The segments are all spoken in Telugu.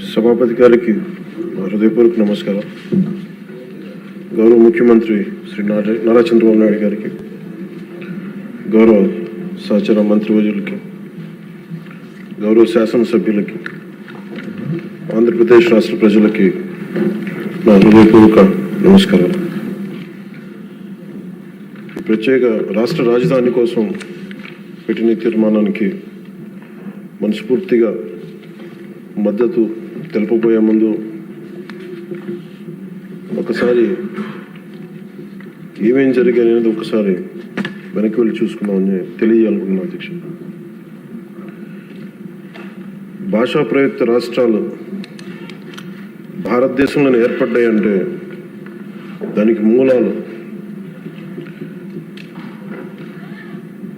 సభాపతి గారికి హృదయపూర్వక నమస్కారం. గౌరవ ముఖ్యమంత్రి శ్రీ నారా చంద్రబాబు నాయుడు గారికి, గౌరవ సహచర మంత్రివర్యులకి, గౌరవ శాసనసభ్యులకి, ఆంధ్రప్రదేశ్ రాష్ట్ర ప్రజలకి నా హృదయపూర్వక నమస్కారం. ప్రత్యేక రాష్ట్ర రాజధాని కోసం పెట్టిన తీర్మానానికి మనస్ఫూర్తిగా మద్దతు తెలుపబోయే ముందు ఒకసారి ఏమేం జరిగాయి అనేది ఒకసారి వెనక్కి వెళ్ళి చూసుకుందామని తెలియజేయాలనుకుంటున్నాను అధ్యక్ష. భాషా ప్రయుక్త రాష్ట్రాలు భారతదేశంలో ఏర్పడ్డాయంటే దానికి మూలాలు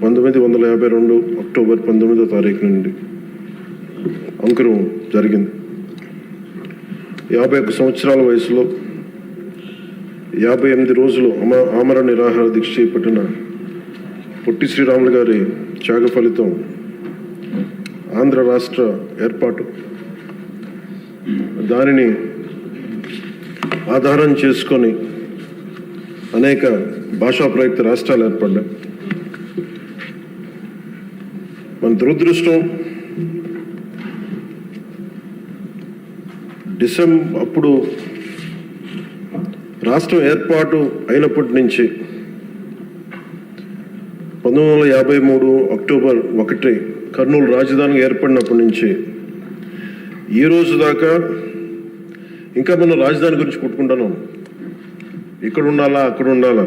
1952 అక్టోబర్ 19వ తారీఖు నుండి అంకురం జరిగింది. 51 సంవత్సరాల వయసులో 58 రోజులు ఆమరణ నిరాహార దీక్ష చేపట్టిన పొట్టి శ్రీరాములు గారి త్యాగ ఫలితం ఆంధ్ర రాష్ట్ర ఏర్పాటు. దానిని ఆధారం చేసుకొని అనేక భాషా ప్రయుక్త రాష్ట్రాలు ఏర్పడ్డాయి. మన దురదృష్టం, అప్పుడు రాష్ట్రం ఏర్పాటు అయినప్పటి నుంచి 1953 అక్టోబర్ 1 కర్నూలు రాజధానిగా ఏర్పడినప్పటి నుంచి ఈ రోజు దాకా ఇంకా మనం రాజధాని గురించి కొట్టుకుంటున్నాం. ఇక్కడ ఉండాలా, అక్కడ ఉండాలా.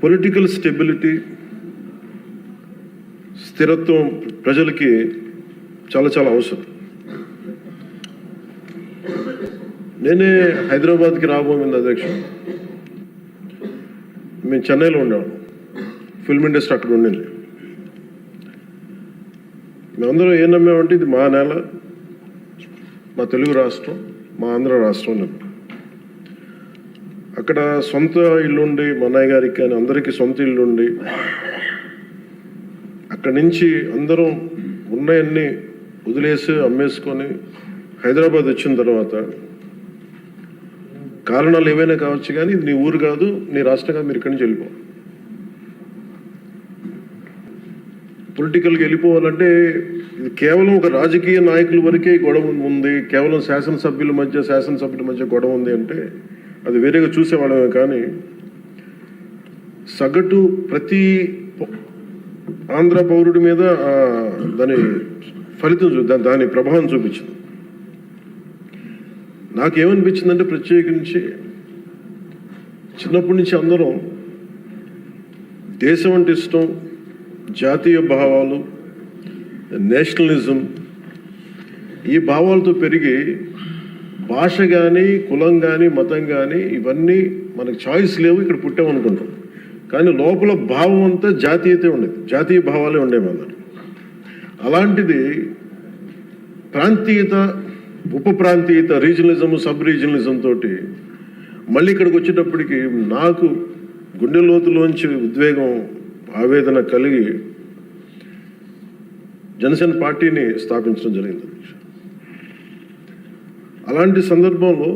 పొలిటికల్ స్టెబిలిటీ, స్థిరత్వం ప్రజలకి చాలా చాలా అవసరం. నేనే హైదరాబాద్కి రాబోయింది అధ్యక్ష. మేము చెన్నైలో ఉన్నాము, ఫిల్మ్ ఇండస్ట్రీ అక్కడ ఉండింది. మేమందరం ఏం నమ్మామంటే ఇది మా నేల, మా తెలుగు రాష్ట్రం, మా ఆంధ్ర రాష్ట్రం అని. అక్కడ సొంత ఇల్లుండి, మా అన్నయ్య గారికి కానీ అందరికీ సొంత ఇల్లుండి, అక్కడి నుంచి అందరం ఉన్నాయన్నీ వదిలేసి అమ్మేసుకొని హైదరాబాద్ వచ్చిన తర్వాత కారణాలు ఏవైనా కావచ్చు కానీ ఇది నీ ఊరు కాదు, నీ రాష్ట్రం కాదు, మీరు ఇక్కడి నుంచి వెళ్ళిపో. పొలిటికల్గా వెళ్ళిపోవాలంటే ఇది కేవలం ఒక రాజకీయ నాయకుల వరకే గొడవ ఉంది, కేవలం శాసనసభ్యుల మధ్య గొడవ ఉంది అంటే అది వేరేగా చూసేవాళ్ళమే. కానీ సగటు ప్రతి ఆంధ్ర పౌరుడి మీద దాని ఫలితం, దాని ప్రభావం చూపించింది. నాకేమనిపించిందంటే ప్రత్యేకించి చిన్నప్పటి నుంచి అందరం దేశం అంటే ఇష్టం, జాతీయ భావాలు, నేషనలిజం, ఈ భావాలతో పెరిగి భాష కానీ, కులం కానీ, మతం కానీ ఇవన్నీ మనకు చాయిస్ లేవు, ఇక్కడ పుట్టామనుకుంటాం. కానీ లోపల భావం అంతా జాతీయతే ఉండేది, జాతీయ భావాలే ఉండేవి అందరు. అలాంటిది ప్రాంతీయత, ఉప ప్రాంతీయత, రీజనలిజం, సబ్ రీజనలిజం తోటి మళ్ళీ ఇక్కడికి వచ్చేటప్పటికి నాకు గుండె లోతులోంచి ఉద్వేగం, ఆవేదన కలిగి జనసేన పార్టీని స్థాపించడం జరిగింది. అలాంటి సందర్భంలో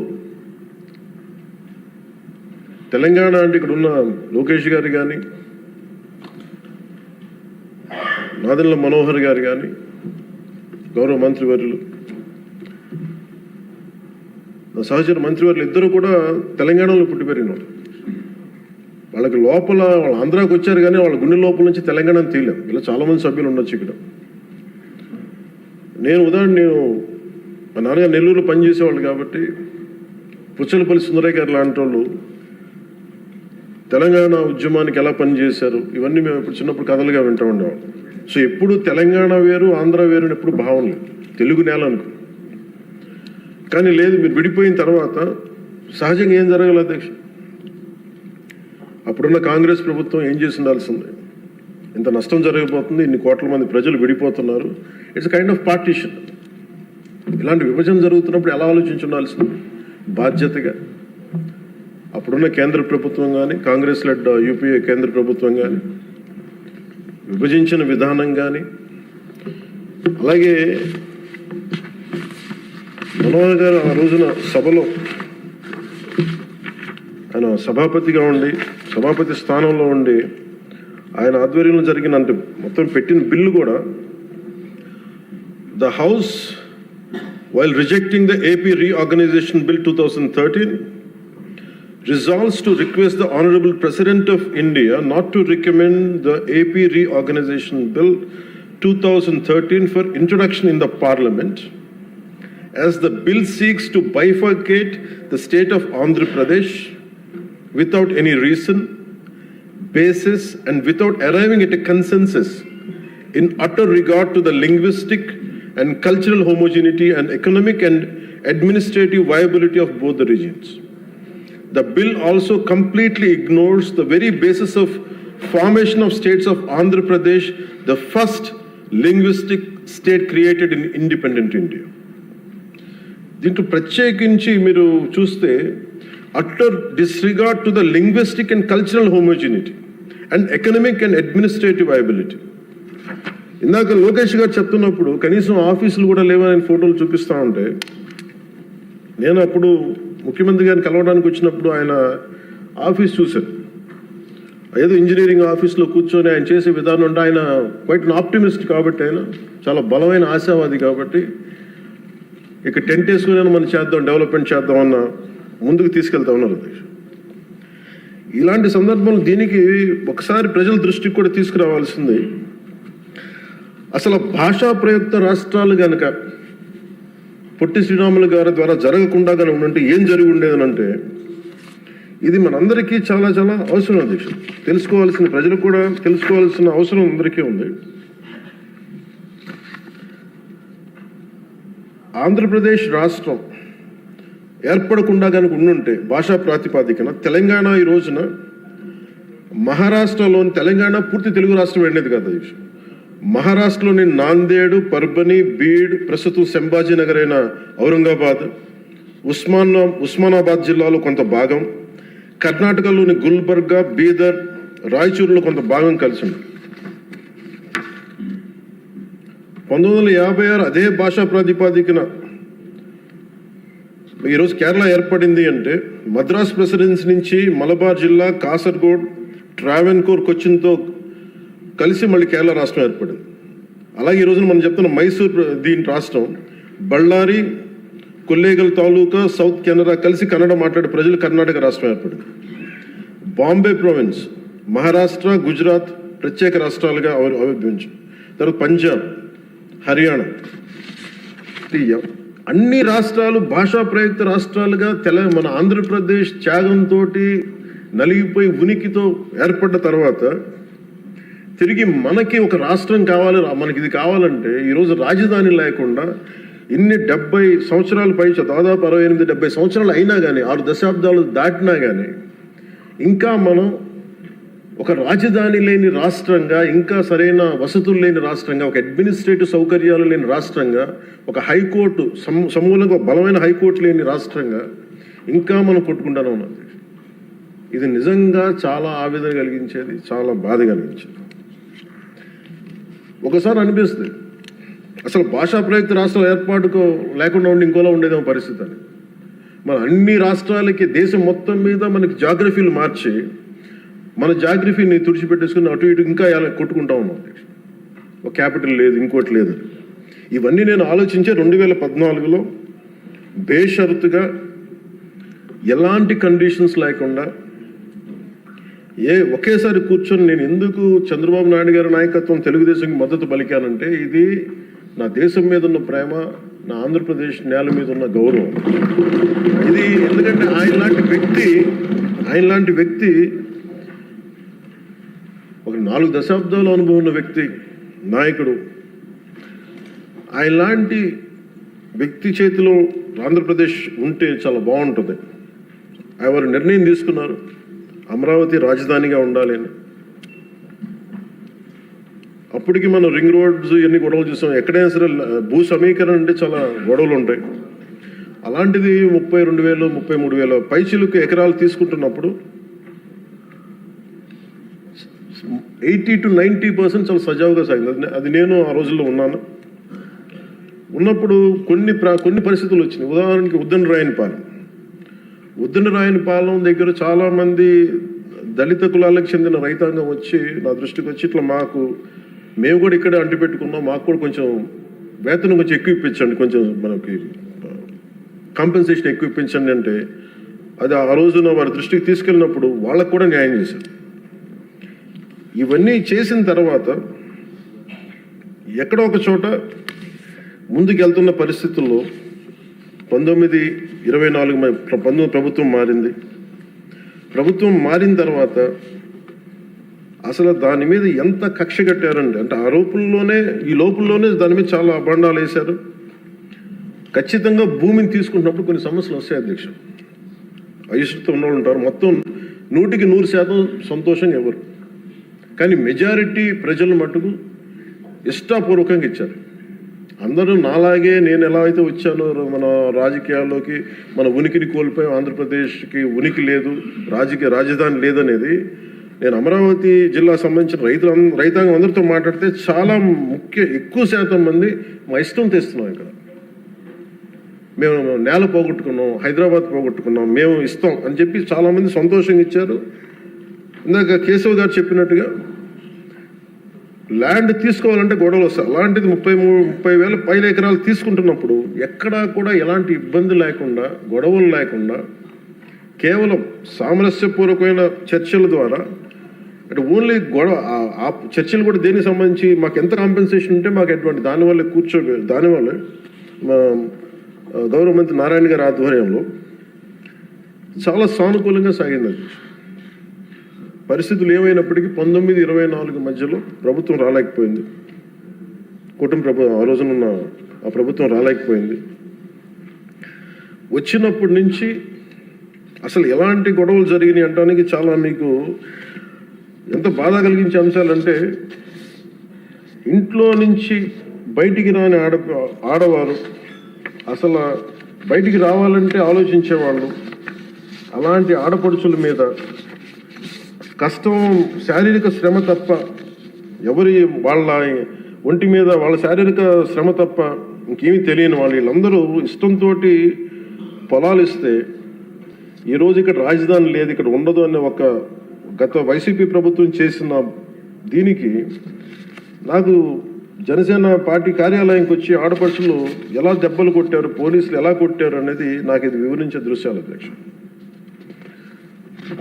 తెలంగాణ అంటే ఇక్కడ ఉన్న లోకేష్ గారు కానీ, నాదెండ్ల మనోహర్ గారు కానీ, గౌరవ మంత్రివర్యులు, సహచర మంత్రివర్యులు ఇద్దరు కూడా తెలంగాణలో పుట్టి పెరిగినారు. వాళ్ళకి లోపల వాళ్ళు ఆంధ్రాకి వచ్చారు కానీ వాళ్ళ గుండె లోపల నుంచి తెలంగాణను తీయలేం. ఇలా చాలామంది సభ్యులు ఉండొచ్చు ఇక్కడ. నేను మా నాన్నగారు నెల్లూరులో పనిచేసేవాళ్ళు కాబట్టి పుచ్చలపల్లి సుందరయ్య గారు లాంటి వాళ్ళు తెలంగాణ ఉద్యమానికి ఎలా పనిచేశారు ఇవన్నీ మేము ఇప్పుడు చిన్నప్పుడు కథలుగా వింటూ ఉండేవాళ్ళం. సో ఎప్పుడు తెలంగాణ వేరు, ఆంధ్ర వేరు ఎప్పుడు భావం లేదు, తెలుగు నేల అనుకో. కానీ లేదు, మీరు విడిపోయిన తర్వాత సహజంగా ఏం జరగాలి అధ్యక్ష? అప్పుడున్న కాంగ్రెస్ ప్రభుత్వం ఏం చేసి ఉండాల్సిందే, ఇంత నష్టం జరగబోతుంది, ఇన్ని కోట్ల మంది ప్రజలు విడిపోతున్నారు, ఇట్స్ కైండ్ ఆఫ్ పార్టీషన్. ఇలాంటి విభజన జరుగుతున్నప్పుడు ఎలా ఆలోచించి ఉండాల్సింది బాధ్యతగా. అప్పుడున్న కేంద్ర ప్రభుత్వం కానీ, కాంగ్రెస్ లెడ్ యూపీఏ కేంద్ర ప్రభుత్వం కానీ విభజించిన విధానం కానీ, అలాగే మనోహర్ గారు ఆ రోజున సభలో ఆయన సభాపతిగా ఉండి, సభాపతి స్థానంలో ఉండి ఆయన ఆధ్వర్యంలో జరిగిన అంటే మొత్తం పెట్టిన బిల్లు కూడా, the house while rejecting the AP Reorganization Bill 2013, resolves to request the Honorable President of India not to recommend the AP Reorganization Bill 2013 for introduction in the Parliament, as the bill seeks to bifurcate the state of Andhra Pradesh without any reason, basis, and without arriving at a consensus in utter regard to the linguistic and cultural homogeneity and economic and administrative viability of both the regions. The bill also completely ignores the very basis of formation of states of Andhra Pradesh, the first linguistic state created in independent India. దీంట్లో ప్రత్యేకించి మీరు చూస్తే utter disregard to the linguistic and cultural homogeneity and economic and administrative viability. ఇందాక లోకేష్ గారు చెప్తున్నప్పుడు కనీసం ఆఫీసులు కూడా లేవని ఫోటోలు చూపిస్తూ ఉంటే, నేను అప్పుడు ముఖ్యమంత్రి గారిని కలవడానికి వచ్చినప్పుడు ఆయన ఆఫీస్ చూశాను. ఏదో ఇంజనీరింగ్ ఆఫీస్లో కూర్చొని ఆయన చేసే విధానం అంటే ఆయన క్వైట్ ఆప్టిమిస్ట్ కాబట్టి, ఆయన చాలా బలమైన ఆశావాది కాబట్టి, ఇక టెంట్ వేసుకుని మనం చేద్దాం, డెవలప్మెంట్ చేద్దామన్న ముందుకు తీసుకెళ్తా ఉన్నారు. ఇలాంటి సందర్భంలో దీనికి ఒకసారి ప్రజల దృష్టికి కూడా తీసుకురావాల్సింది. అసలు భాషా ప్రయుక్త రాష్ట్రాలు కనుక పొట్టి శ్రీరాములు గారి ద్వారా జరగకుండా కనుక ఉంటే ఏం జరిగి ఉండేదనంటే, ఇది మనందరికీ చాలా చాలా అవసరం. అధ్యక్ష తెలుసుకోవాల్సిన, ప్రజలు కూడా తెలుసుకోవాల్సిన అవసరం అందరికీ ఉంది. ఆంధ్రప్రదేశ్ రాష్ట్రం ఏర్పడకుండా కనుక ఉండుంటే భాషా ప్రాతిపాదికన తెలంగాణ ఈ రోజున మహారాష్ట్రలోని, తెలంగాణ పూర్తి తెలుగు రాష్ట్రం వెళ్ళేది కదా అధ్యక్ష. మహారాష్ట్రలోని నాందేడు, పర్బని, బీడ్, ప్రస్తుతం సంభాజీనగర్ అయిన ఔరంగాబాద్, ఉస్మానాబాద్ జిల్లాలో కొంత భాగం, కర్ణాటకలోని గుల్బర్గా, బీదర్, రాయచూరులో కొంత భాగం కలిసి ఉంది. 1956 అదే భాషా ప్రాతిపాదికన ఈరోజు కేరళ ఏర్పడింది అంటే, మద్రాస్ ప్రెసిడెన్సీ నుంచి మలబార్ జిల్లా, కాసర్గోడ్, ట్రావెన్కోర్, కొచ్చిన్తో కలిసి మళ్ళీ కేరళ రాష్ట్రం ఏర్పడింది. అలాగే ఈ రోజున మనం చెప్తున్న మైసూర్ దీని రాష్ట్రం, బళ్ళారి, కొల్లేగల్ తాలూకా, సౌత్ కెనరా కలిసి కన్నడ మాట్లాడే ప్రజలు కర్ణాటక రాష్ట్రం ఏర్పడింది. బాంబే ప్రావిన్స్, మహారాష్ట్ర, గుజరాత్ ప్రత్యేక రాష్ట్రాలుగా ఆవిర్భవించాయి. తర్వాత పంజాబ్, హర్యానా, అన్ని రాష్ట్రాలు భాషా ప్రయుక్త రాష్ట్రాలుగా మన ఆంధ్రప్రదేశ్ త్యాగంతో నలిగిపోయి ఉనికితో ఏర్పడ్డ తర్వాత తిరిగి మనకి ఒక రాష్ట్రం కావాలి, మనకి ఇది కావాలంటే ఈరోజు రాజధాని లేకుండా ఇన్ని 70 సంవత్సరాల పై, దాదాపు 68-70 సంవత్సరాలు అయినా కానీ, 6 దశాబ్దాలు దాటినా కానీ ఇంకా మనం ఒక రాజధాని లేని రాష్ట్రంగా, ఇంకా సరైన వసతులు లేని రాష్ట్రంగా, ఒక అడ్మినిస్ట్రేటివ్ సౌకర్యాలు లేని రాష్ట్రంగా, ఒక హైకోర్టు సమూలంగా బలమైన హైకోర్టు లేని రాష్ట్రంగా ఇంకా మనం కొట్టుకుంటానే ఉన్నాం. ఇది నిజంగా చాలా ఆవేదన కలిగించేది, చాలా బాధ కలిగించేది. ఒకసారి అనిపిస్తుంది అసలు భాషా ప్రయుక్త రాష్ట్రాల ఏర్పాటుకు లేకుండా ఉండి ఇంకోలా ఉండేదేమో పరిస్థితి అని. మన అన్ని రాష్ట్రాలకి దేశం మొత్తం మీద మనకి జాగ్రఫీలు మార్చి మన జాగ్రఫీని తుడిచిపెట్టేసుకుని అటు ఇటు ఇంకా ఎలా కొట్టుకుంటా ఉన్నాం. ఒక క్యాపిటల్ లేదు, ఇంకోటి లేదు. ఇవన్నీ నేను ఆలోచించే 2014లో బేషరతుగా ఎలాంటి కండిషన్స్ లేకుండా ఒకేసారి కూర్చొని నేను ఎందుకు చంద్రబాబు నాయుడు గారి నాయకత్వం తెలుగుదేశంకి మద్దతు పలికానంటే, ఇది నా దేశం మీద ఉన్న ప్రేమ, నా ఆంధ్రప్రదేశ్ నేల మీద ఉన్న గౌరవం. ఇది ఎందుకంటే ఆయన లాంటి వ్యక్తి ఒక 4 దశాబ్దాల అనుభవం ఉన్న వ్యక్తి, నాయకుడు. ఆయన లాంటి వ్యక్తి చేతిలో ఆంధ్రప్రదేశ్ ఉంటే చాలా బాగుంటుంది. వారు నిర్ణయం తీసుకున్నారు అమరావతి రాజధానిగా ఉండాలి అని. అప్పటికి మనం రింగ్ రోడ్స్ ఇవన్నీ గొడవలు చూసాం. ఎక్కడైనా సరే భూ సమీకరణ అంటే చాలా గొడవలు ఉంటాయి. అలాంటిది 32,000 33,000 పైచిలుకు ఎకరాలు తీసుకుంటున్నప్పుడు 80 to 90% చాలా సజావుగా సాగింది. అది నేను ఆ రోజుల్లో ఉన్నాను. ఉన్నప్పుడు కొన్ని పరిస్థితులు వచ్చినాయి. ఉదాహరణకి ఉద్దండరాయనిపాలెం దగ్గర చాలామంది దళిత కులాలకు చెందిన రైతాంగం వచ్చి నా దృష్టికి వచ్చి ఇట్లా మేము కూడా ఇక్కడే అంటిపెట్టుకున్నాం, మాకు కూడా కొంచెం వేతనం కొంచెం ఎక్కువ ఇప్పించండి, కొంచెం మనకి కాంపెన్సేషన్ ఎక్కువ ఇప్పించండి అంటే అది ఆ రోజున వారి దృష్టికి తీసుకెళ్ళినప్పుడు వాళ్ళకు కూడా న్యాయం చేశారు. ఇవన్నీ చేసిన తర్వాత ఎక్కడో ఒక చోట ముందుకు వెళ్తున్న పరిస్థితుల్లో 1924 ప్రభుత్వం మారింది. ప్రభుత్వం మారిన తర్వాత అసలు దాని మీద ఎంత కక్ష కట్టారంటే అంటే ఈ లోపుల్లోనే దాని మీద చాలా అభాండాలు వేశారు. ఖచ్చితంగా భూమిని తీసుకుంటున్నప్పుడు కొన్ని సమస్యలు వస్తాయి అధ్యక్ష. అయిష్టతో ఉన్నవాళ్ళు ఉంటారు, మొత్తం 100% సంతోషంగా ఎవరు, కానీ మెజారిటీ ప్రజలు మట్టుకు ఇష్టాపూర్వకంగా ఇచ్చారు. అందరూ నాలాగే నేను ఎలా అయితే వచ్చానో మన రాజకీయాల్లోకి మన ఉనికిని కోల్పోయి ఆంధ్రప్రదేశ్కి ఉనికి లేదు, రాజధాని లేదనేది నేను అమరావతి జిల్లా సంబంధించిన రైతాంగం అందరితో మాట్లాడితే చాలా ఎక్కువ శాతం మంది మా ఇష్టం తెస్తున్నాం. ఇక్కడ మేము నేల పోగొట్టుకున్నాం, హైదరాబాద్ పోగొట్టుకున్నాం, మేము ఇస్తాం అని చెప్పి చాలామంది సంతోషంగా ఇచ్చారు. ఇందాక కేశవ్ గారు చెప్పినట్టుగా ల్యాండ్ తీసుకోవాలంటే గొడవలు వస్తాయి. అలాంటిది 30,000 పైన ఎకరాలు తీసుకుంటున్నప్పుడు ఎక్కడా కూడా ఎలాంటి ఇబ్బంది లేకుండా, గొడవలు లేకుండా, కేవలం సామరస్యపూర్వకమైన చర్చల ద్వారా అంటే ఓన్లీ ఆ చర్చలు కూడా దేనికి సంబంధించి మాకు ఎంత కాంపెన్సేషన్ ఉంటే మాకు ఎటువంటి దానివల్ల గౌరవ మంత్రి నారాయణ గారి ఆధ్వర్యంలో చాలా సానుకూలంగా సాగింది. పరిస్థితులు ఏమైనప్పటికీ 1924 మధ్యలో ప్రభుత్వం రాలేకపోయింది, ఆ రోజునున్న ఆ ప్రభుత్వం రాలేకపోయింది. వచ్చినప్పటి నుంచి అసలు ఎలాంటి గొడవలు జరిగినాయి అంటానికి చాలా మీకు ఎంత బాధ కలిగించే అంశాలంటే ఇంట్లో నుంచి బయటికి రాని ఆడవారు అసలు బయటికి రావాలంటే ఆలోచించేవాళ్ళు. అలాంటి ఆడపడుచుల మీద కష్టం, శారీరక శ్రమ తప్ప వాళ్ళ ఒంటి మీద వాళ్ళ శారీరక శ్రమ తప్ప ఇంకేమీ తెలియని వీళ్ళందరూ ఇష్టంతో పొలాలు ఇస్తే ఈరోజు ఇక్కడ రాజధాని లేదు, ఇక్కడ ఉండదు అనే ఒక గత వైసీపీ ప్రభుత్వం చేసిన దీనికి నాకు జనసేన పార్టీ కార్యాలయానికి వచ్చి ఆడపడుచులు ఎలా దెబ్బలు కొట్టారు, పోలీసులు ఎలా కొట్టారు అనేది నాకు ఇది వివరించే దృశ్యాలు అధ్యక్ష.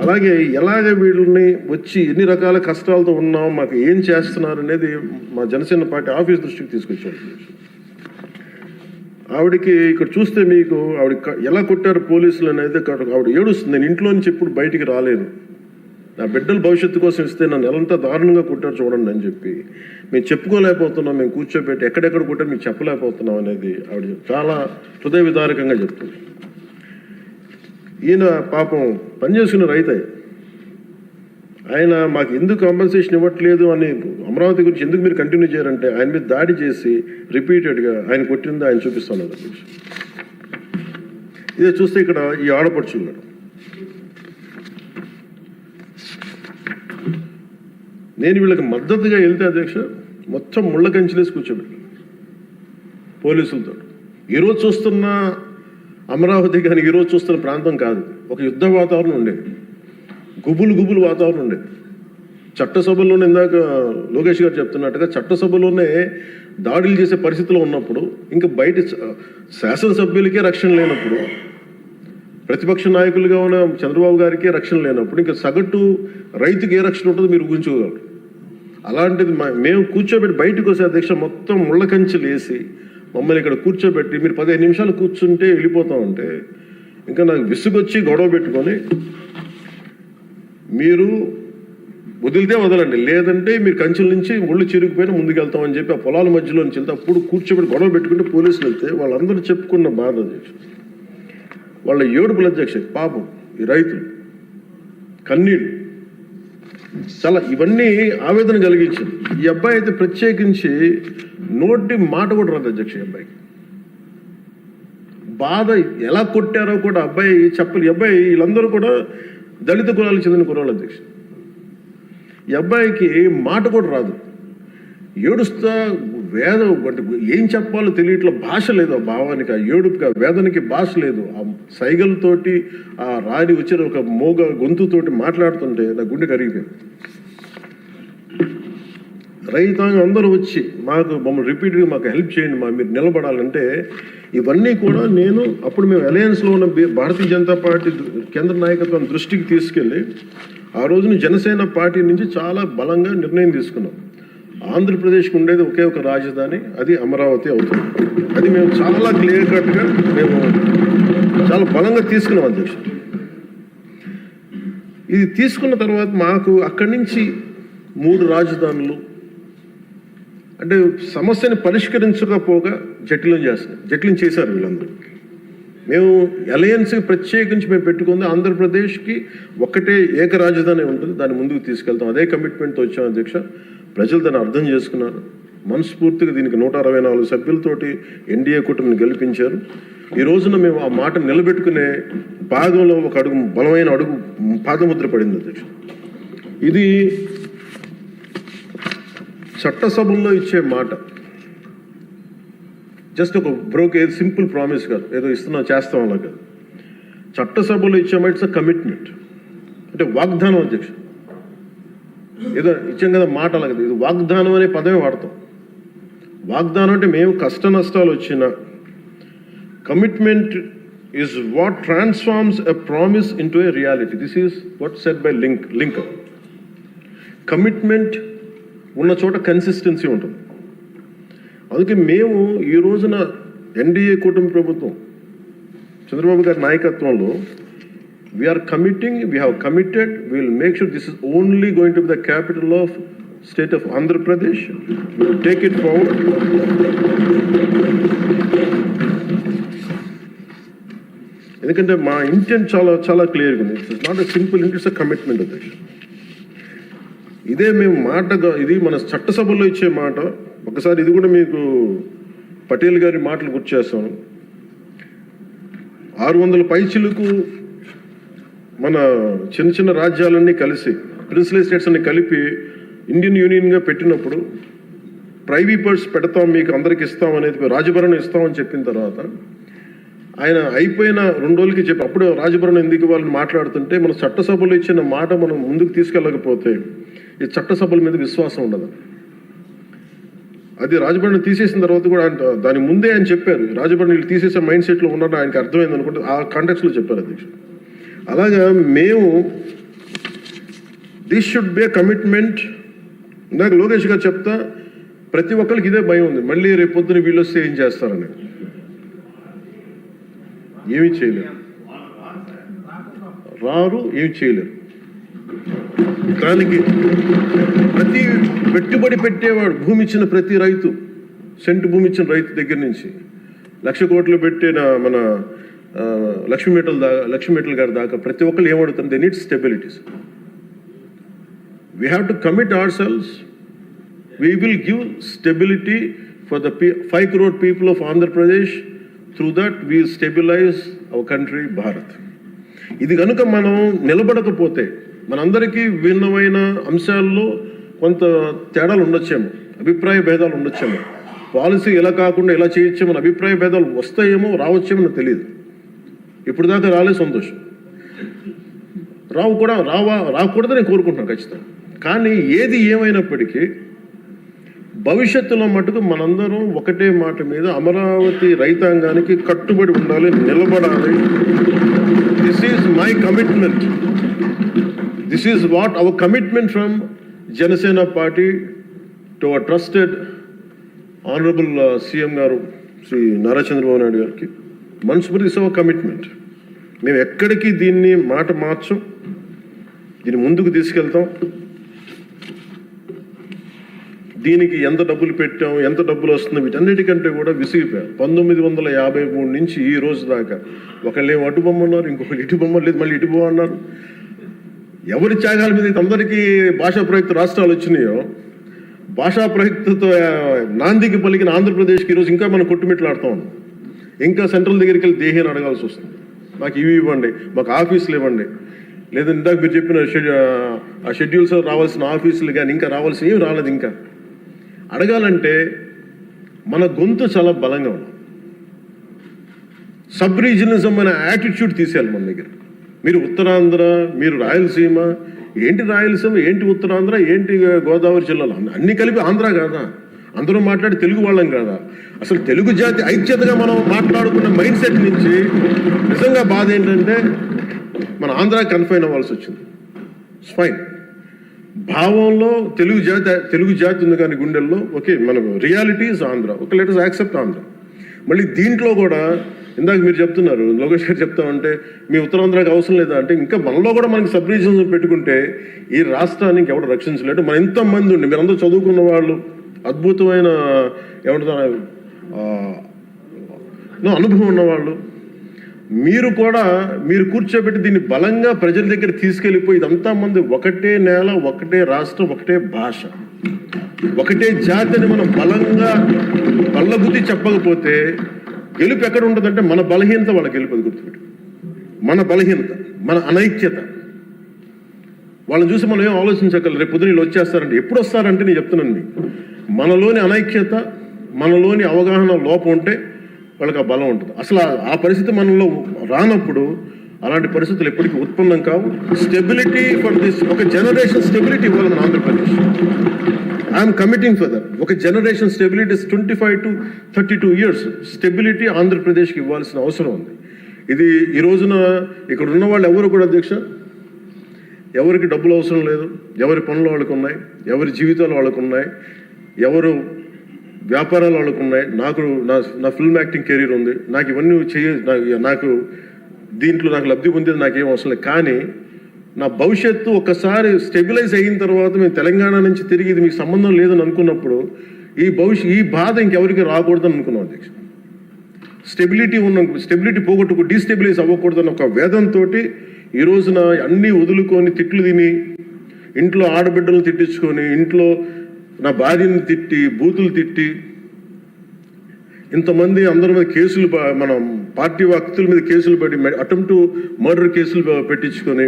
అలాగే ఎలాగ వీళ్ళని వచ్చి ఎన్ని రకాల కష్టాలతో ఉన్నాం, మాకు ఏం చేస్తున్నారు అనేది మా జనసేన పార్టీ ఆఫీస్ దృష్టికి తీసుకొచ్చారు. ఆవిడకి ఇక్కడ చూస్తే మీకు ఆవిడ ఎలా కొట్టారు పోలీసులు అనేది ఆవిడ ఏడుస్తుంది. నేను ఇంట్లో నుంచి ఎప్పుడు బయటికి రాలేను, నా బిడ్డల భవిష్యత్తు కోసం ఇస్తే నన్ను ఎలాంతా దారుణంగా కొట్టారు చూడండి అని చెప్పి మేము చెప్పుకోలేకపోతున్నాం, మేము కూర్చోబెట్టి ఎక్కడెక్కడ కొట్టారు మీకు చెప్పలేకపోతున్నాం అనేది ఆవిడ చాలా హృదయ విదారకంగా చెప్తుంది. ఈయన పాపం పనిచేసుకున్న రైతే, ఆయన మాకు ఎందుకు కాంపెన్సేషన్ ఇవ్వట్లేదు అని అమరావతి గురించి ఎందుకు మీరు కంటిన్యూ చేయారంటే ఆయన మీద దాడి చేసి రిపీటెడ్గా ఆయన కొట్టింది ఆయన చూపిస్తున్నారు. ఇదే చూస్తే ఇక్కడ ఈ ఆడపడుచున్నాడు. నేను వీళ్ళకి మద్దతుగా వెళ్తే అధ్యక్ష మొత్తం ముళ్ళ కంచెలేసి కూర్చోబెట్టాను పోలీసులతో. ఈరోజు చూస్తున్న అమరావతి కానీ ఈరోజు చూస్తున్న ప్రాంతం కాదు, ఒక యుద్ధ వాతావరణం ఉండేది, గుబులు వాతావరణం ఉండేది. చట్టసభల్లోనే ఇందాక లోకేష్ గారు చెప్తున్నట్టుగా చట్టసభలోనే దాడులు చేసే పరిస్థితిలో ఉన్నప్పుడు ఇంకా బయట శాసనసభ్యులకే రక్షణ లేనప్పుడు, ప్రతిపక్ష నాయకులుగా ఉన్న చంద్రబాబు గారికి రక్షణ లేనప్పుడు ఇంకా సగటు రైతుకి ఏ రక్షణ ఉంటుందో మీరు ఊహించుకోగలరు. అలాంటిది మేము కూర్చోబెట్టి బయటకు వస్తే అధ్యక్ష మొత్తం ముళ్ళ కంచెలు వేసి మమ్మల్ని ఇక్కడ కూర్చోబెట్టి మీరు 15 నిమిషాలు కూర్చుంటే వెళ్ళిపోతామంటే ఇంకా నాకు విసుగొచ్చి గొడవ పెట్టుకొని మీరు వదిలితే వదలండి, లేదంటే మీరు కంచెల నుంచి ఒళ్ళు చిరిగిపోయినా ముందుకెళ్తామని చెప్పి ఆ పొలాల మధ్యలో నుంచి వెళ్తే అప్పుడు కూర్చోబెట్టి గొడవ పెట్టుకుంటే పోలీసులు వెళ్తే వాళ్ళందరూ చెప్పుకున్న బాధ అధ్యక్ష, వాళ్ళ ఏడుపుల అధ్యక్ష, పాపం ఈ రైతులు కన్నీళ్ళు చాలా ఇవన్నీ ఆవేదన కలిగించింది. ఈ అబ్బాయి అయితే ప్రత్యేకించి నోటి మాట కూడా రాదు అధ్యక్ష. ఈ అబ్బాయికి బాధ ఎలా కొట్టారో కూడా అబ్బాయి చెప్పలు. ఈ అబ్బాయి వీళ్ళందరూ కూడా దళిత కులాలకు చెందిన కులాలు అధ్యక్ష. ఈ అబ్బాయికి మాట కూడా రాదు, ఏడుస్తా అంటే ఏం చెప్పాలో తెలియట్లా, భాష లేదు ఆ భావానికి, ఆ ఏడుపుకి, ఆ వేదనకి భాష లేదు. ఆ సైగలతోటి ఆ రాడి వచ్చిన ఒక మోగ గొంతుతోటి మాట్లాడుతుంటే నా గుండె కరిగిపోయింది. రైతాంగం అందరూ వచ్చి మమ్మల్ని రిపీట్గా మాకు హెల్ప్ చేయండి, మీరు నిలబడాలంటే ఇవన్నీ కూడా నేను అప్పుడు మేము అలయన్స్లో ఉన్న భారతీయ జనతా పార్టీ కేంద్ర నాయకత్వం దృష్టికి తీసుకెళ్ళి ఆ రోజున జనసేన పార్టీ నుంచి చాలా బలంగా నిర్ణయం తీసుకున్నాం. ఆంధ్రప్రదేశ్కి ఉండేది ఒకే ఒక రాజధాని, అది అమరావతి అవుతుంది. అది మేము చాలా క్లియర్ కట్గా మేము చాలా బలంగా తీసుకున్నాం అధ్యక్షుడు. ఇది తీసుకున్న తర్వాత మాకు అక్కడి నుంచి 3 రాజధానులు అంటే సమస్యని పరిష్కరించకపోగా జటిలం చేశారు వీళ్ళందరూ. మేము అలయన్స్కి ప్రత్యేకించి మేము పెట్టుకుంది ఆంధ్రప్రదేశ్కి ఒకటే ఏక రాజధాని ఉంటుంది, దాన్ని ముందుకు తీసుకెళ్తాం. అదే కమిట్మెంట్తో వచ్చాం అధ్యక్ష. ప్రజలు దాన్ని అర్థం చేసుకున్నారు. మనస్ఫూర్తిగా దీనికి 164 సభ్యులతోటి ఎన్డీఏ కూటమిని గెలిపించారు. ఈ రోజున మేము ఆ మాట నిలబెట్టుకునే భాగంలో ఒక అడుగు, బలమైన అడుగు పాదముద్ర పడింది అధ్యక్ష. ఇది చట్టసభల్లో ఇచ్చే మాట జస్ట్ ఒక సింపుల్ ప్రామిస్ కాదు, ఏదో చేస్తాం అలా కాదు. చట్టసభలో ఇచ్చే మాట ఇట్స్ కమిట్మెంట్, అంటే వాగ్దానం అధ్యక్ష. ఏదో ఇచ్చాం కదా మాట అలా కదా, ఇది వాగ్దానం అనే పదమే వాడతాం. వాగ్దానం అంటే మేము కష్ట నష్టాలు వచ్చిన commitment is what transforms a promise into a reality. This is what set by Lincoln. Commitment ఉన్న చోట కన్సిస్టెన్సీ ఉంటుంది. అందుకే మేము ఈ రోజున ఎన్డీఏ కూటమి ప్రభుత్వం చంద్రబాబు గారి నాయకత్వంలో we are committing, we have committed, we will make sure this is only going to be the capital of state of Andhra Pradesh. We will take it forward. ఎందుకంటే మా ఇంటెంట్ చాలా చాలా క్లియర్గా ఉంది. It's not a simple intent, it's a commitment అధ్యక్ష. ఇదే మేము మాటగా, ఇది మన చట్టసభలో ఇచ్చే మాట. ఒకసారి ఇది కూడా మీకు పటేల్ గారి మాటలు గుర్తు చేస్తాను. 600 పైచిలకు మన చిన్న చిన్న రాజ్యాలన్నీ కలిసి, ప్రిన్స్లీ స్టేట్స్ అన్ని కలిపి ఇండియన్ యూనియన్గా పెట్టినప్పుడు ప్రైవీపర్స్ పెడతాం, మీకు అందరికి ఇస్తాం అనేది, రాజభరణం ఇస్తామని చెప్పిన తర్వాత ఆయన అయిపోయిన 2 రోజులకి చెప్పి అప్పుడు రాజభరణం ఎందుకు వాళ్ళని మాట్లాడుతుంటే, మన చట్టసభలో ఇచ్చిన మాట మనం ముందుకు తీసుకెళ్ళకపోతే ఈ చట్టసభల మీద విశ్వాసం ఉండదు. అది రాజభరణం తీసేసిన తర్వాత కూడా దాని ముందే ఆయన చెప్పారు, రాజభరణం వీళ్ళు తీసేసే మైండ్ సెట్లో ఉన్నారని ఆయనకి అర్థమైంది అనుకుంటే ఆ కాంటెక్స్లో చెప్పారు అధ్యక్షుడు. అలాగా మేము this should be a commitment. ఇందాక లోకేష్ గారు చెప్తా, ప్రతి ఒక్కరికి ఇదే భయం ఉంది, మళ్ళీ రేపు పొద్దున వీళ్ళు వస్తే ఏం చేస్తారని. ఏమీ చేయలేరు, రారు, ఏమి చేయలేరు. దానికి ప్రతి పెట్టుబడి పెట్టేవాడు, భూమి ఇచ్చిన ప్రతి రైతు, సెంటు భూమి ఇచ్చిన రైతు దగ్గర నుంచి 1,00,000 కోట్లు పెట్టిన మన లక్ష్మీ గారి దాకా ప్రతి ఒక్కరు ఏమడుతుంది, they need stabilities. We have to commit our cells. We will give stability for the 5 crore people of Andhra Pradesh. Through that we stabilize our country Bharat. ఇది కనుక మనం నిలబడకపోతే మనందరికీ భిన్నమైన అంశాల్లో కొంత తేడాలు ఉండొచ్చేమో, అభిప్రాయ భేదాలు ఉండొచ్చేమో, పాలసీ ఎలా కాకుండా ఎలా చేయొచ్చేమో అభిప్రాయ భేదాలు వస్తాయేమో, రావచ్చేమో నాకు తెలియదు. ఇప్పుడు దాకా రాలే, సంతోషం. రాకూడదని నేను కోరుకుంటున్నాను ఖచ్చితంగా. కానీ ఏది ఏమైనప్పటికీ భవిష్యత్తులో మటుకు మనందరం ఒకటే మాట మీద అమరావతి రైతాంగానికి కట్టుబడి ఉండాలి, నిలబడాలి. This is my commitment. This is what our commitment from Janasena party to our trusted honourable CM గారు శ్రీ నారా చంద్రబాబు నాయుడు గారికి. మనస్ఫూర్తి ఇస్ అవర్ కమిట్మెంట్. మేము ఎక్కడికి దీన్ని మాట మార్చం, దీన్ని ముందుకు తీసుకెళ్తాం. దీనికి ఎంత డబ్బులు పెట్టాం, ఎంత డబ్బులు వస్తుంది, వీటన్నిటికంటే కూడా విసిగిపోయాం. 1953 నుంచి ఈ రోజు దాకా ఒకళ్ళేమో అటు బొమ్మన్నారు, ఇంకొకళ్ళు ఇటు బొమ్మ లేదు, మళ్ళీ ఇటు బొమ్మ అన్నారు. ఎవరి త్యాగాల మీద అందరికీ భాషా ప్రయుక్త రాష్ట్రాలు వచ్చినాయో, భాషా ప్రయుక్తతో నాందికి పలికిన ఆంధ్రప్రదేశ్కి ఈరోజు ఇంకా మనం కొట్టుమిట్లాడుతూ ఉన్నాం. ఇంకా సెంట్రల్ దగ్గరికి వెళ్ళి దేహాన్ని అడగాల్సి వస్తుంది. మాకు ఇవి ఇవ్వండి, మాకు ఆఫీసులు ఇవ్వండి, లేదా ఇందాక మీరు చెప్పిన ఆ షెడ్యూల్స్ రావాల్సిన ఆఫీసులు కానీ ఇంకా రావాల్సిన ఏమి రాలేదు. ఇంకా అడగాలంటే మన గొంతు చాలా బలంగా ఉన్నాం. సబ్ రీజనలిజం అనే యాటిట్యూడ్ తీసేయాలి మన దగ్గర. మీరు ఉత్తరాంధ్ర, మీరు రాయలసీమ, ఏంటి రాయలసీమ, ఏంటి ఉత్తరాంధ్ర, ఏంటి గోదావరి జిల్లాలో అన్నీ కలిపి ఆంధ్ర కాదా? అందరూ మాట్లాడి తెలుగు వాళ్ళం కాదా? అసలు తెలుగు జాతి ఐక్యతగా మనం మాట్లాడుకున్న మైండ్ సెట్ నుంచి నిజంగా బాధ ఏంటంటే మన ఆంధ్ర కన్ఫైన్ అవ్వాల్సి వచ్చింది. ఫైన్, భావంలో తెలుగు జాతి ఉంది కానీ గుండెల్లో ఓకే, మన reality is Andhra. Okay, let us accept Andhra. మళ్ళీ దీంట్లో కూడా ఇందాక మీరు చెప్తున్నారు, లోకేష్ గారు చెప్తామంటే మీ ఉత్తరాంధ్రకి అవసరం లేదా అంటే, ఇంకా మనలో కూడా మనకి సబ్ రీజన్స్ పెట్టుకుంటే ఈ రాష్ట్రానికి ఎవరు రక్షించలేడు. మన ఎంతమంది ఉండి మీరందరూ చదువుకున్న వాళ్ళు, అద్భుతమైన ఏమంటారు అనుభవం ఉన్నవాళ్ళు, మీరు కూడా మీరు కూర్చోబెట్టి దీన్ని బలంగా ప్రజల దగ్గర తీసుకెళ్ళిపోయి ఇదంతా మంది ఒకటే నేల, ఒకటే రాష్ట్రం, ఒకటే భాష, ఒకటే జాతిని మనం బలంగా బల్లగుద్ది చెప్పకపోతే గెలుపు ఎక్కడ ఉంటుందంటే మన బలహీనత వాళ్ళ గెలుపు. అది గుర్తుపెట్టు, మన బలహీనత, మన అనైక్యత. వాళ్ళని చూసి మనం ఏం ఆలోచించగలరు. రేపు పొద్దున వీళ్ళు వచ్చేస్తారంటే, ఎప్పుడు వస్తారంటే నేను చెప్తున్నాను మీకు, మనలోని అనైక్యత, మనలోని అవగాహన లోపం ఉంటే వాళ్ళకి ఆ బలం ఉంటుంది. అసలు ఆ పరిస్థితి మనలో రానప్పుడు అలాంటి పరిస్థితులు ఎప్పటికీ ఉత్పన్నం కావు. స్టెబిలిటీ ఫర్ దిస్, ఒక జనరేషన్ స్టెబిలిటీ ఇవ్వాలి మన Andhra Pradesh. I'm committing for that. ఒక generation stability 25 to 32 years stability ఆంధ్రప్రదేశ్కి ఇవ్వాల్సిన అవసరం ఉంది. ఇది ఈ రోజున ఇక్కడ ఉన్న వాళ్ళు ఎవరు కూడా అధ్యక్ష, ఎవరికి డబ్బులు అవసరం లేదు, ఎవరి పనులు వాళ్ళకు ఉన్నాయి, ఎవరి జీవితాలు వాళ్ళకు ఉన్నాయి, ఎవరు వ్యాపారాలు వాళ్ళకు ఉన్నాయి. నా ఫిల్మ్ యాక్టింగ్ కెరీర్ ఉంది, నాకు ఇవన్నీ నాకు దీంట్లో నాకు లబ్ధి పొందేది నాకేం అవసరం లేదు. కానీ నా భవిష్యత్తు ఒక్కసారి స్టెబిలైజ్ అయిన తర్వాత మేము తెలంగాణ నుంచి తిరిగి ఇది మీకు సంబంధం లేదని అనుకున్నప్పుడు ఈ బాధ ఇంకెవరికి రాకూడదని అనుకున్నాం అధ్యక్ష. స్టెబిలిటీ పోగొట్టుకు డీస్టెబిలైజ్ అవ్వకూడదని ఒక వేదంతో ఈ రోజున అన్నీ వదులుకొని, తిట్లు తిని, ఇంట్లో ఆడబిడ్డలను తిట్టించుకొని, ఇంట్లో నా భార్యని తిట్టి, బూతులు తిట్టి, ఇంతమంది అందరి మీద కేసులు, మన పార్టీ వ్యక్తుల మీద కేసులు పెట్టి, అటెంప్ట్ టు మర్డర్ కేసులు పెట్టించుకొని,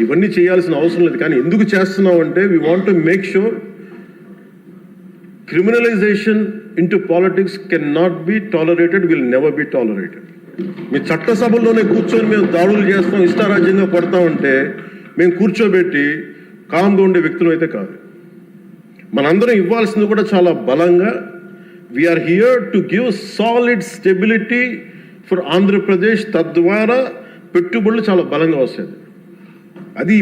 ఇవన్నీ చేయాల్సిన అవసరం లేదు. కానీ ఎందుకు చేస్తున్నాం అంటే we want to make sure criminalization into politics can not be tolerated, will never be tolerated. మీ చట్టసభల్లోనే కూర్చొని మేము దాడులు చేస్తాం, ఇష్టారాజ్యంగా కొడతామంటే మేము కూర్చోబెట్టి కామ్గా ఉండే వ్యక్తులు అయితే కాదు. మనందరం ఇవ్వాల్సింది కూడా చాలా బలంగా, we are here to give solid stability for Andhra Pradesh. తద్వారా పెట్టుబడులు చాలా బలంగా వస్తాయి. అది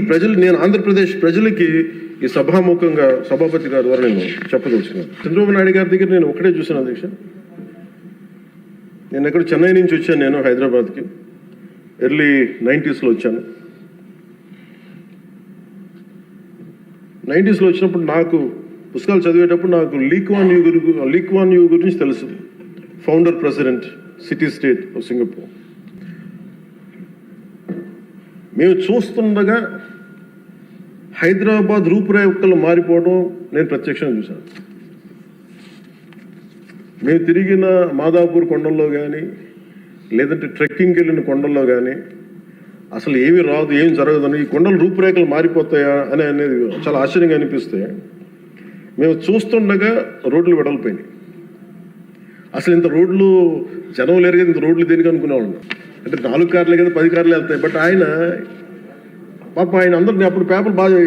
నేను ఆంధ్రప్రదేశ్ ప్రజలకి ఈ సభాముఖంగా సభాపతి గారి ద్వారా నేను చెప్పదలుచుకున్నాను. చంద్రబాబు నాయుడు గారి దగ్గర నేను ఒకటే చూశాను అధ్యక్ష. నేను ఎక్కడ చెన్నై నుంచి వచ్చాను, నేను హైదరాబాద్కి ఎర్లీ 90s వచ్చాను. 90s వచ్చినప్పుడు నాకు పుస్తకాలు చదివేటప్పుడు నాకు లీ క్వాన్ యూ గురించి తెలుసు. Founder president city state of Singapore. మేము చూస్తుండగా హైదరాబాద్ రూపురేఖలు మారిపోవడం నేను ప్రత్యక్షంగా చూశాను. మేము తిరిగిన మాదాపూర్ కొండల్లో కానీ, లేదంటే ట్రెక్కింగ్కి వెళ్ళిన కొండల్లో కానీ అసలు ఏమి రాదు, ఏం జరగదని, ఈ కొండల రూపురేఖలు మారిపోతాయా అనేది చాలా ఆశ్చర్యంగా అనిపిస్తాయి. మేము చూస్తుండగా రోడ్లు వెడల్పోయినాయి. అసలు ఇంత రోడ్లు జనం లేరు కదా, ఇంత రోడ్లు దేనికి అనుకునేవాళ్ళం. అంటే 4 కార్లే కదా, 10 కార్లు వెళ్తాయి. బట్ ఆయన అందరినీ అప్పుడు పేపర్లు బాగా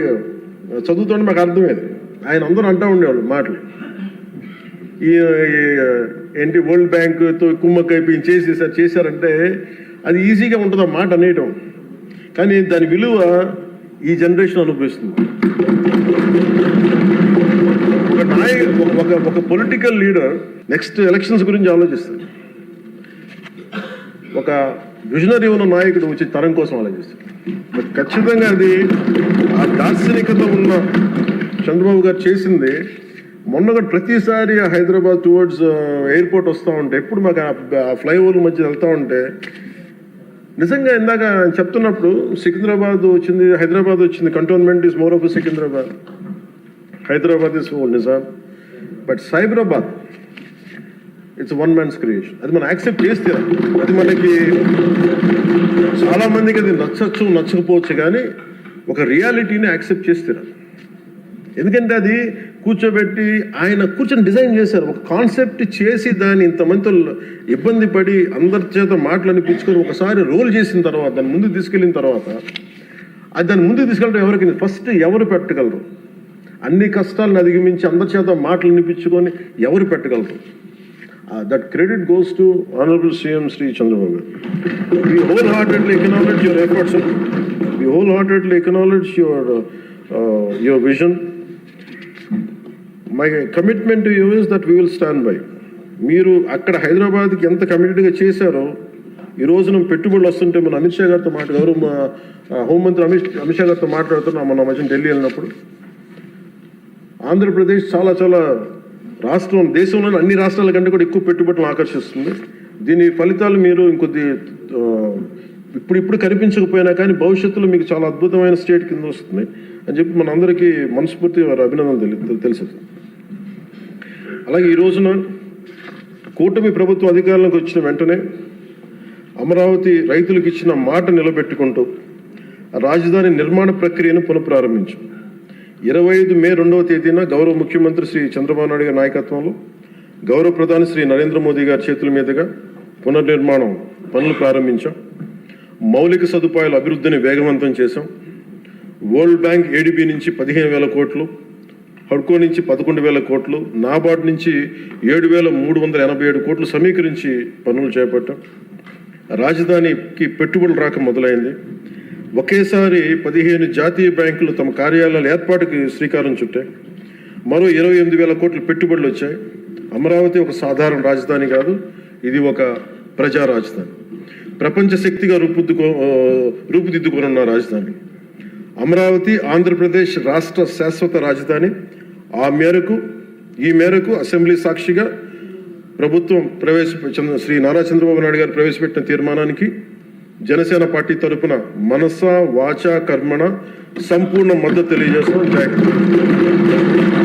చదువుతుంటే మాకు అర్థమయ్యేది. ఆయన అందరూ అంటూ ఉండేవాళ్ళు మాటలు, ఏంటి వరల్డ్ బ్యాంకుతో కుమ్మక్కైపోయి చేశారంటే అది ఈజీగా ఉంటుంది ఆ మాట అనేయటం. కానీ దాని విలువ ఈ జనరేషన్ అనుభవిస్తుంది. ఒక పొలిటికల్ లీడర్ నెక్స్ట్ ఎలక్షన్స్ గురించి ఆలోచిస్తారు. ఒక విజనరీ ఉన్న నాయకుడు వచ్చి తరం కోసం ఆలోచిస్తారు. బట్ ఖచ్చితంగా అది ఆ దార్శనికత ఉన్న చంద్రబాబు గారు చేసింది. మొన్న ప్రతిసారి హైదరాబాద్ టువర్డ్స్ ఎయిర్పోర్ట్ వస్తూ ఉంటే, ఎప్పుడు మాకు ఆ ఫ్లైఓవర్ మధ్య వెళ్తూ ఉంటే నిజంగా ఇందాక చెప్తున్నప్పుడు సికింద్రాబాద్ వచ్చింది, హైదరాబాద్ వచ్చింది. Cantonment is more of Secunderabad, Hyderabad is Nizam. But Cyberabad it's one man's creation. అది మనం యాక్సెప్ట్ చేస్తే అది మనకి చాలామందికి అది నచ్చకపోవచ్చు, కానీ ఒక రియాలిటీని యాక్సెప్ట్ చేస్తే ఎందుకంటే అది కూర్చోబెట్టి ఆయన కూర్చొని డిజైన్ చేశారు. ఒక కాన్సెప్ట్ చేసి దాన్ని ఇంతమందితో ఇబ్బంది పడి అందరి చేత మాటలు అనిపించుకొని ఒకసారి రోల్ చేసిన తర్వాత దాన్ని ముందుకు తీసుకెళ్ళిన తర్వాత అది దాన్ని ముందుకు తీసుకెళ్ళడం ఎవరికి ఫస్ట్ ఎవరు పెట్టగలరు? అన్ని కష్టాలను అధిగమించి అందరి చేత మాటలు అనిపించుకొని ఎవరు పెట్టగలరు? That credit goes to Honorable CM Sri Chandrababu. We wholeheartedly acknowledge your efforts, sir. We wholeheartedly acknowledge your vision. My commitment to you is that we will stand by. మీరు అక్కడ హైదరాబాద్కి ఎంత కమిటెడ్గా చేశారో ఈ రోజున పెట్టుబడులు వస్తుంటే మన అమిత్ షా గారితో గౌరవ హోంమంత్రి అమిత్ షా గారితో మాట్లాడుతున్నాం మన మధ్య ఢిల్లీ వెళ్ళినప్పుడు. ఆంధ్రప్రదేశ్ చాలా చాలా రాష్ట్రం దేశంలోని అన్ని రాష్ట్రాల కంటే కూడా ఎక్కువ పెట్టుబడులను ఆకర్షిస్తుంది. దీని ఫలితాలు మీరు ఇంకొద్ది ఇప్పుడు కనిపించకపోయినా కానీ భవిష్యత్తులో మీకు చాలా అద్భుతమైన స్టేట్ కింద వస్తుంది అని చెప్పి మన అందరికీ మనస్ఫూర్తి వారి అభినందనలు తెలుసు. అలాగే ఈ రోజున కూటమి ప్రభుత్వం అధికారంలోకి వచ్చిన వెంటనే అమరావతి రైతులకు ఇచ్చిన మాట నిలబెట్టుకుంటూ రాజధాని నిర్మాణ ప్రక్రియను పునఃప్రారంభించాం. 25 మే 2వ తేదీన గౌరవ ముఖ్యమంత్రి శ్రీ చంద్రబాబు నాయుడు గారి నాయకత్వంలో గౌరవ ప్రధాని శ్రీ నరేంద్ర మోదీ గారి చేతుల మీదుగా పునర్నిర్మాణం పనులు ప్రారంభించాం. మౌలిక సదుపాయాల అభివృద్ధిని వేగవంతం చేశాం. వరల్డ్ బ్యాంక్ ఏడీబీ నుంచి 15,000 కోట్లు, హడ్కో నుంచి 11,000 కోట్లు, నాబార్డ్ నుంచి 7,387 కోట్లు సమీకరించి పనులు చేపట్టాం. రాజధానికి పెట్టుబడులు రాక మొదలైంది. ఒకేసారి 15 జాతీయ బ్యాంకులు తమ కార్యాలయాల ఏర్పాటుకి శ్రీకారం చుట్టాయి. మరో 28,000 కోట్ల పెట్టుబడులు వచ్చాయి. అమరావతి ఒక సాధారణ రాజధాని కాదు, ఇది ఒక ప్రజా రాజధాని, ప్రపంచ శక్తిగా రూపుదిద్దుకున్న రాజధాని. అమరావతి ఆంధ్రప్రదేశ్ రాష్ట్ర శాశ్వత రాజధాని. ఈ మేరకు అసెంబ్లీ సాక్షిగా ప్రభుత్వం శ్రీ నారా చంద్రబాబు నాయుడు గారు ప్రవేశపెట్టిన తీర్మానానికి జనసేన పార్టీ తరఫున మనస వాచ కర్మణ సంపూర్ణ మద్దతు తెలియజేస్తున్నాం. జై హింద్.